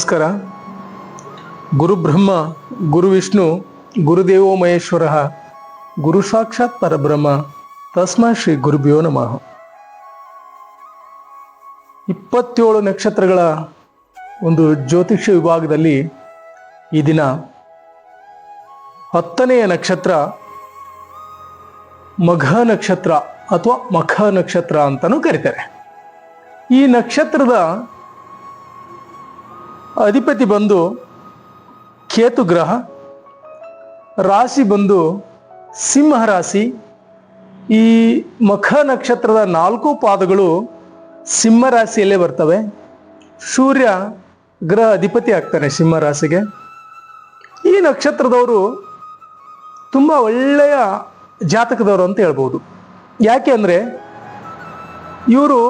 ನಮಸ್ಕಾರ. ಗುರು ಬ್ರಹ್ಮ ಗುರು ವಿಷ್ಣು ಗುರುದೇವೋ ಮಹೇಶ್ವರ ಗುರು ಸಾಕ್ಷಾತ್ ಪರಬ್ರಹ್ಮ ತಸ್ಮೈ ಶ್ರೀ ಗುರುಭ್ಯೋ ನಮಃ. 27 ನಕ್ಷತ್ರಗಳ ಒಂದು ಜ್ಯೋತಿಷ್ಯ ವಿಭಾಗದಲ್ಲಿ ಈ ದಿನ 10ನೆಯ ನಕ್ಷತ್ರ ಮಘ ನಕ್ಷತ್ರ ಅಥವಾ ಮಖ ನಕ್ಷತ್ರ ಅಂತಲೂ ಕರೀತಾರೆ. ಈ ನಕ್ಷತ್ರದ ಅಧಿಪತಿ ಬಂದು ಕೇತು ಗ್ರಹ, ರಾಶಿ ಬಂದು ಸಿಂಹ ರಾಶಿ. ಈ ಮಖ ನಕ್ಷತ್ರದ 4 ಪಾದಗಳು ಸಿಂಹ ರಾಶಿಯಲ್ಲೇ ಬರ್ತವೆ. ಸೂರ್ಯ ಗ್ರಹ ಅಧಿಪತಿ ಆಗ್ತಾನೆ ಸಿಂಹ ರಾಶಿಗೆ. ಈ ನಕ್ಷತ್ರದವರು ತುಂಬ ಒಳ್ಳೆಯ ಜಾತಕದವರು ಅಂತ ಹೇಳ್ಬೋದು. ಯಾಕೆ ಅಂದರೆ ಇವರು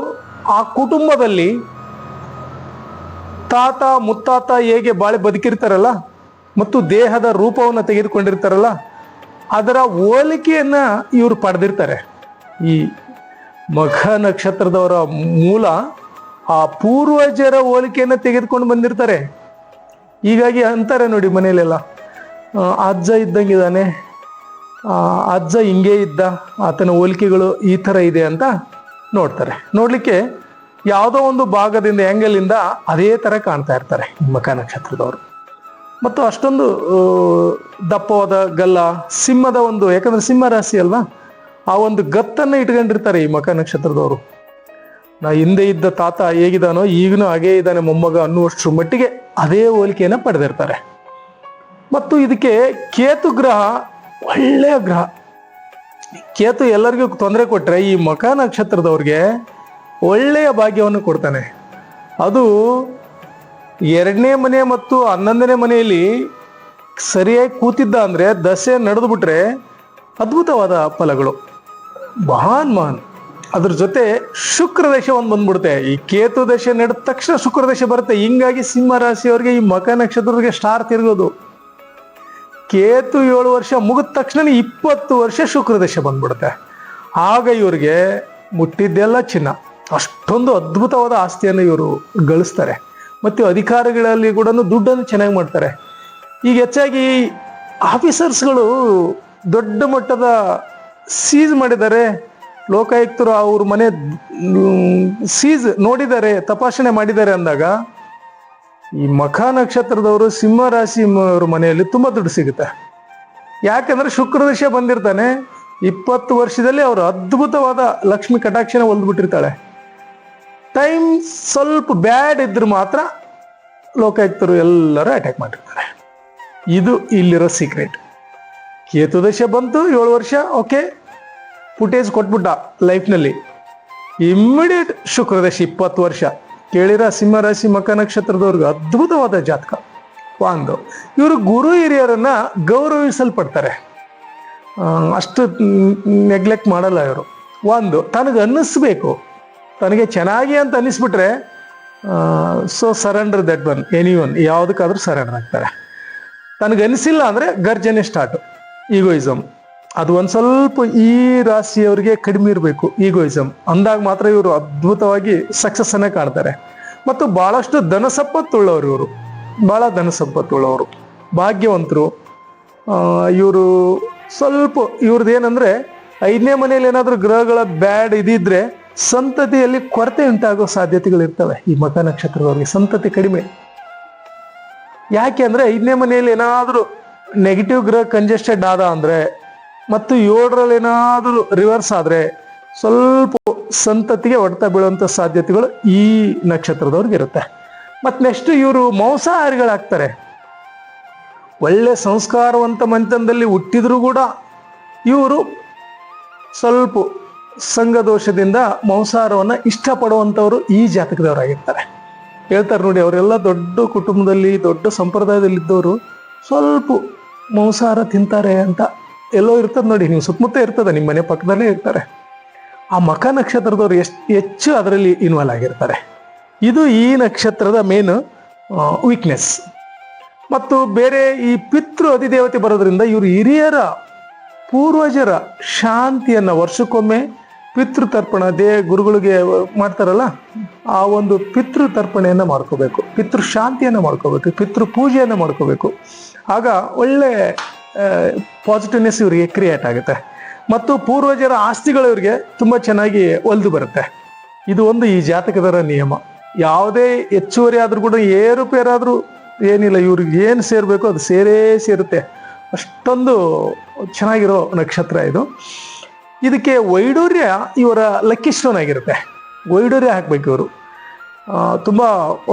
ಆ ಕುಟುಂಬದಲ್ಲಿ ತಾತ ಮುತ್ತಾತ ಹೇಗೆ ಬಾಳೆ ಬದುಕಿರ್ತಾರಲ್ಲ ಮತ್ತು ದೇಹದ ರೂಪವನ್ನು ತೆಗೆದುಕೊಂಡಿರ್ತಾರಲ್ಲ ಅದರ ಹೋಲಿಕೆಯನ್ನು ಇವರು ಪಡೆದಿರ್ತಾರೆ. ಈ ಮಖ ನಕ್ಷತ್ರದವರ ಮೂಲ ಆ ಪೂರ್ವಜರ ಹೋಲಿಕೆಯನ್ನು ತೆಗೆದುಕೊಂಡು ಬಂದಿರ್ತಾರೆ. ಹೀಗಾಗಿ ಅಂತಾರೆ ನೋಡಿ ಮನೆಯಲ್ಲೆಲ್ಲ, ಅಜ್ಜ ಇದ್ದಂಗಿದ್ದಾನೆ, ಅಜ್ಜ ಹಿಂಗೆ ಇದ್ದ, ಆತನ ಹೋಲಿಕೆಗಳು ಈ ಥರ ಇದೆ ಅಂತ ನೋಡ್ತಾರೆ. ನೋಡಲಿಕ್ಕೆ ಯಾವುದೋ ಒಂದು ಭಾಗದಿಂದ ಆ್ಯಂಗಲಿಂದ ಅದೇ ಥರ ಕಾಣ್ತಾ ಇರ್ತಾರೆ ಈ ಮಖ ನಕ್ಷತ್ರದವರು. ಮತ್ತು ಅಷ್ಟೊಂದು ದಪ್ಪವಾದ ಗಲ್ಲ, ಸಿಂಹದ ಒಂದು, ಯಾಕಂದ್ರೆ ಸಿಂಹ ರಾಶಿ ಅಲ್ವಾ, ಆ ಒಂದು ಗತ್ತನ್ನು ಇಟ್ಕೊಂಡಿರ್ತಾರೆ ಈ ಮಖ ನಕ್ಷತ್ರದವರು. ನಾ ಹಿಂದೆ ಇದ್ದ ತಾತ ಹೇಗಿದ್ದಾನೋ ಈಗನೂ ಹಾಗೇ ಇದ್ದಾನೆ ಮೊಮ್ಮಗ ಅನ್ನುವಷ್ಟರ ಮಟ್ಟಿಗೆ ಅದೇ ಹೋಲಿಕೆಯನ್ನು ಪಡೆದಿರ್ತಾರೆ. ಮತ್ತು ಇದಕ್ಕೆ ಕೇತು ಗ್ರಹ ಒಳ್ಳೆಯ ಗ್ರಹ. ಕೇತು ಎಲ್ಲರಿಗೂ ತೊಂದರೆ ಕೊಟ್ಟರೆ ಈ ಮಖ ನಕ್ಷತ್ರದವ್ರಿಗೆ ಒಳ್ಳೆಯ ಭಾಗ್ಯವನ್ನು ಕೊಡ್ತಾನೆ. ಅದು 2ನೇ ಮನೆ ಮತ್ತು 11ನೇ ಮನೆಯಲ್ಲಿ ಸರಿಯಾಗಿ ಕೂತಿದ್ದ ಅಂದರೆ ದಶೆ ನಡೆದು ಬಿಟ್ರೆ ಅದ್ಭುತವಾದ ಫಲಗಳು, ಮಹಾನ್. ಅದ್ರ ಜೊತೆ ಶುಕ್ರ ದಶೆ ಒಂದು ಬಂದ್ಬಿಡುತ್ತೆ. ಈ ಕೇತು ದಶೆ ನಡೆದ ತಕ್ಷಣ ಶುಕ್ರ ದಶೆ ಬರುತ್ತೆ. ಹಿಂಗಾಗಿ ಸಿಂಹ ರಾಶಿಯವರಿಗೆ ಈ ಮಖ ನಕ್ಷತ್ರದವ್ರಿಗೆ ಸ್ಟಾರ್ ತಿರುಗೋದು. ಕೇತು 7 ವರ್ಷ ಮುಗಿದ ತಕ್ಷಣ 20 ವರ್ಷ ಶುಕ್ರ ದಶೆ ಬಂದ್ಬಿಡುತ್ತೆ. ಆಗ ಇವ್ರಿಗೆ ಮುಟ್ಟಿದ್ದೆಲ್ಲ ಚಿನ್ನ. ಅಷ್ಟೊಂದು ಅದ್ಭುತವಾದ ಆಸ್ತಿಯನ್ನು ಇವರು ಗಳಿಸ್ತಾರೆ. ಮತ್ತು ಅಧಿಕಾರಿಗಳಲ್ಲಿ ಕೂಡ ದುಡ್ಡನ್ನು ಚೆನ್ನಾಗಿ ಮಾಡ್ತಾರೆ. ಈಗ ಹೆಚ್ಚಾಗಿ ಆಫೀಸರ್ಸ್ಗಳು ದೊಡ್ಡ ಮಟ್ಟದ ಸೀಜ್ ಮಾಡಿದ್ದಾರೆ. ಲೋಕಾಯುಕ್ತರು ಅವ್ರ ಮನೆ ಸೀಜ್ ನೋಡಿದ್ದಾರೆ, ತಪಾಸಣೆ ಮಾಡಿದ್ದಾರೆ ಅಂದಾಗ ಈ ಮಖ ನಕ್ಷತ್ರದವರು ಸಿಂಹ ರಾಶಿ ಅವ್ರ ಮನೆಯಲ್ಲಿ ತುಂಬ ದುಡ್ಡು ಸಿಗುತ್ತೆ. ಯಾಕಂದ್ರೆ ಶುಕ್ರ ದಶೆ ಬಂದಿರ್ತಾನೆ. 20 ವರ್ಷದಲ್ಲಿ ಅವರು ಅದ್ಭುತವಾದ ಲಕ್ಷ್ಮಿ ಕಟಾಕ್ಷನ ಒಲ್ದ್ಬಿಟ್ಟಿರ್ತಾಳೆ. ಟೈಮ್ ಸ್ವಲ್ಪ ಬ್ಯಾಡ್ ಇದ್ರೆ ಮಾತ್ರ ಲೋಕಾಯುಕ್ತರು ಎಲ್ಲರೂ ಅಟ್ಯಾಕ್ ಮಾಡಿರ್ತಾರೆ. ಇದು ಇಲ್ಲಿರೋ ಸೀಕ್ರೆಟ್. ಕೇತು ದಶೆ ಬಂತು 7 ವರ್ಷ, ಓಕೆ, ಫುಟೇಜ್ ಕೊಟ್ಬಿಟ್ಟ ಲೈಫ್ನಲ್ಲಿ. ಇಮ್ಮಿಡಿಯೇಟ್ ಶುಕ್ರ ದಶೆ 20 ವರ್ಷ. ಕೇಳಿರ ಸಿಂಹ ರಾಶಿ ಮಖ ನಕ್ಷತ್ರದವ್ರಿಗೆ ಅದ್ಭುತವಾದ ಜಾತಕ. ಒಂದು, ಇವರು ಗುರು ಹಿರಿಯರನ್ನ ಗೌರವಿಸಲ್ಪಡ್ತಾರೆ, ಅಷ್ಟು ನೆಗ್ಲೆಕ್ಟ್ ಮಾಡಲ್ಲ ಇವರು. ಒಂದು, ತನಗೆ ಅನ್ನಿಸ್ಬೇಕು, ತನಗೆ ಚೆನ್ನಾಗಿ ಅಂತ ಅನ್ನಿಸ್ಬಿಟ್ರೆ so surrender that one, anyone, ಯಾವುದಕ್ಕಾದ್ರೂ ಸರೆಂಡರ್ ಆಗ್ತಾರೆ. ತನಗೆ ಅನಿಸಿಲ್ಲ ಅಂದರೆ ಗರ್ಜನೆ ಸ್ಟಾರ್ಟು, ಈಗೋಯಿಸಮ್. ಅದು ಒಂದು ಸ್ವಲ್ಪ ಈ ರಾಶಿಯವರಿಗೆ ಕಡಿಮೆ ಇರಬೇಕು ಈಗೋಯಿಸಮ್. ಅಂದಾಗ ಮಾತ್ರ ಇವರು ಅದ್ಭುತವಾಗಿ ಸಕ್ಸಸ್ಸನ್ನೇ ಕಾಣ್ತಾರೆ. ಮತ್ತು ಭಾಳಷ್ಟು ಧನ ಸಂಪತ್ತುಳ್ಳವರು ಇವರು, ಭಾಳ ಧನ ಸಂಪತ್ತುಳ್ಳವರು, ಭಾಗ್ಯವಂತರು ಇವರು. ಸ್ವಲ್ಪ ಇವ್ರದ್ದು ಏನಂದರೆ 5ನೇ ಮನೆಯಲ್ಲಿ ಏನಾದರೂ ಗ್ರಹಗಳ ಬ್ಯಾಡ್ ಇದಿದ್ರೆ ಸಂತತಿಯಲ್ಲಿ ಕೊರತೆ ಉಂಟಾಗೋ ಸಾಧ್ಯತೆಗಳಿರ್ತವೆ. ಈ ಮಖ ನಕ್ಷತ್ರದವ್ರಿಗೆ ಸಂತತಿ ಕಡಿಮೆ. ಯಾಕೆ ಅಂದರೆ 5ನೇ ಮನೆಯಲ್ಲಿ ಏನಾದರೂ ನೆಗೆಟಿವ್ ಗ್ರಹ ಕಂಜೆಸ್ಟೆಡ್ ಆದ ಅಂದರೆ ಮತ್ತು 7ರಲ್ಲಿ ಏನಾದರೂ ರಿವರ್ಸ್ ಆದರೆ ಸ್ವಲ್ಪ ಸಂತತಿಗೆ ಹೊಡೆತ ಬೀಳುವಂಥ ಸಾಧ್ಯತೆಗಳು ಈ ನಕ್ಷತ್ರದವ್ರಿಗೆ ಇರುತ್ತೆ. ಮತ್ತು ನೆಕ್ಸ್ಟ್ ಇವರು ಮಾಂಸಾಹಾರಿಗಳಾಗ್ತಾರೆ. ಒಳ್ಳೆ ಸಂಸ್ಕಾರವಂತ ಮನೆತನದಲ್ಲಿ ಹುಟ್ಟಿದ್ರೂ ಕೂಡ ಇವರು ಸ್ವಲ್ಪ ಸಂಘದೋಷದಿಂದ ಮಾಂಸಾಹಾರವನ್ನು ಇಷ್ಟಪಡುವಂಥವರು ಈ ಜಾತಕದವರಾಗಿರ್ತಾರೆ. ಹೇಳ್ತಾರೆ ನೋಡಿ, ಅವರೆಲ್ಲ ದೊಡ್ಡ ಕುಟುಂಬದಲ್ಲಿ ದೊಡ್ಡ ಸಂಪ್ರದಾಯದಲ್ಲಿದ್ದವರು ಸ್ವಲ್ಪ ಮಾಂಸಾಹಾರ ತಿಂತಾರೆ ಅಂತ ಎಲ್ಲೋ ಇರ್ತದೆ ನೋಡಿ. ನೀವು ಸುತ್ತಮುತ್ತ ಇರ್ತದೆ, ನಿಮ್ಮ ಮನೆ ಪಕ್ಕದಲ್ಲೇ ಇರ್ತಾರೆ. ಆ ಮಖ ನಕ್ಷತ್ರದವ್ರು ಹೆಚ್ಚು ಅದರಲ್ಲಿ ಇನ್ವಾಲ್ವ್ ಆಗಿರ್ತಾರೆ. ಇದು ಈ ನಕ್ಷತ್ರದ ಮೇನ್ ವೀಕ್ನೆಸ್. ಮತ್ತು ಬೇರೆ ಈ ಪಿತೃ ಅಧಿದೇವತೆ ಬರೋದ್ರಿಂದ ಇವರು ಹಿರಿಯರ ಪೂರ್ವಜರ ಶಾಂತಿಯನ್ನು ವರ್ಷಕ್ಕೊಮ್ಮೆ ಪಿತೃತರ್ಪಣ ಗುರುಗಳಿಗೆ ಮಾಡ್ತಾರಲ್ಲ, ಆ ಒಂದು ಪಿತೃತರ್ಪಣೆಯನ್ನು ಮಾಡ್ಕೋಬೇಕು, ಪಿತೃ ಶಾಂತಿಯನ್ನು ಮಾಡ್ಕೋಬೇಕು, ಪಿತೃ ಪೂಜೆಯನ್ನು ಮಾಡ್ಕೋಬೇಕು. ಆಗ ಒಳ್ಳೆ ಪಾಸಿಟಿವ್ನೆಸ್ ಇವರಿಗೆ ಕ್ರಿಯೇಟ್ ಆಗುತ್ತೆ ಮತ್ತು ಪೂರ್ವಜರ ಆಸ್ತಿಗಳು ಇವರಿಗೆ ತುಂಬ ಚೆನ್ನಾಗಿ ಒಲ್ದು ಬರುತ್ತೆ. ಇದು ಒಂದು ಈ ಜಾತಕದರ ನಿಯಮ. ಯಾವುದೇ ಹೆಚ್ಚುವರಿ ಆದರೂ ಕೂಡ ಏರುಪೇರಾದರೂ ಏನಿಲ್ಲ, ಇವ್ರಿಗೆ ಏನು ಸೇರಬೇಕು ಅದು ಸೇರುತ್ತೆ. ಅಷ್ಟೊಂದು ಚೆನ್ನಾಗಿರೋ ನಕ್ಷತ್ರ ಇದು. ಇದಕ್ಕೆ ವೈಡೂರ್ಯ ಇವರ ಲಕ್ಕಿ ಸ್ಟೋನ್ ಆಗಿರುತ್ತೆ. ವೈಡೂರ್ಯ ಹಾಕ್ಬೇಕು ಇವರು. ತುಂಬ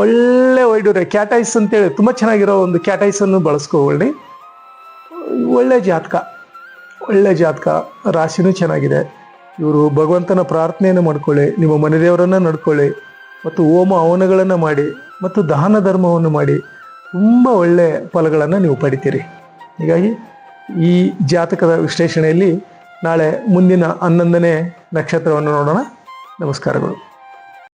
ಒಳ್ಳೆ ವೈಡೂರ್ಯ, ಕ್ಯಾಟೈಸ್ ಅಂತೇಳಿ ತುಂಬ ಚೆನ್ನಾಗಿರೋ ಒಂದು ಕ್ಯಾಟೈಸನ್ನು ಬಳಸ್ಕೊಳ್ಳಿ. ಒಳ್ಳೆ ಜಾತಕ, ರಾಶಿನೂ ಚೆನ್ನಾಗಿದೆ. ಇವರು ಭಗವಂತನ ಪ್ರಾರ್ಥನೆಯನ್ನು ಮಾಡ್ಕೊಳ್ಳಿ, ನಿಮ್ಮ ಮನೆದೇವರನ್ನು ನಡ್ಕೊಳ್ಳಿ ಮತ್ತು ಹೋಮ ಹವನಗಳನ್ನು ಮಾಡಿ ಮತ್ತು ದಾನ ಧರ್ಮವನ್ನು ಮಾಡಿ ತುಂಬ ಒಳ್ಳೆಯ ಫಲಗಳನ್ನು ನೀವು ಪಡಿತೀರಿ. ಹೀಗಾಗಿ ಈ ಜಾತಕದ ವಿಶ್ಲೇಷಣೆಯಲ್ಲಿ ನಾಳೆ ಮುಂದಿನ 11ನೇ ನಕ್ಷತ್ರವನ್ನು ನೋಡೋಣ. ನಮಸ್ಕಾರಗಳು.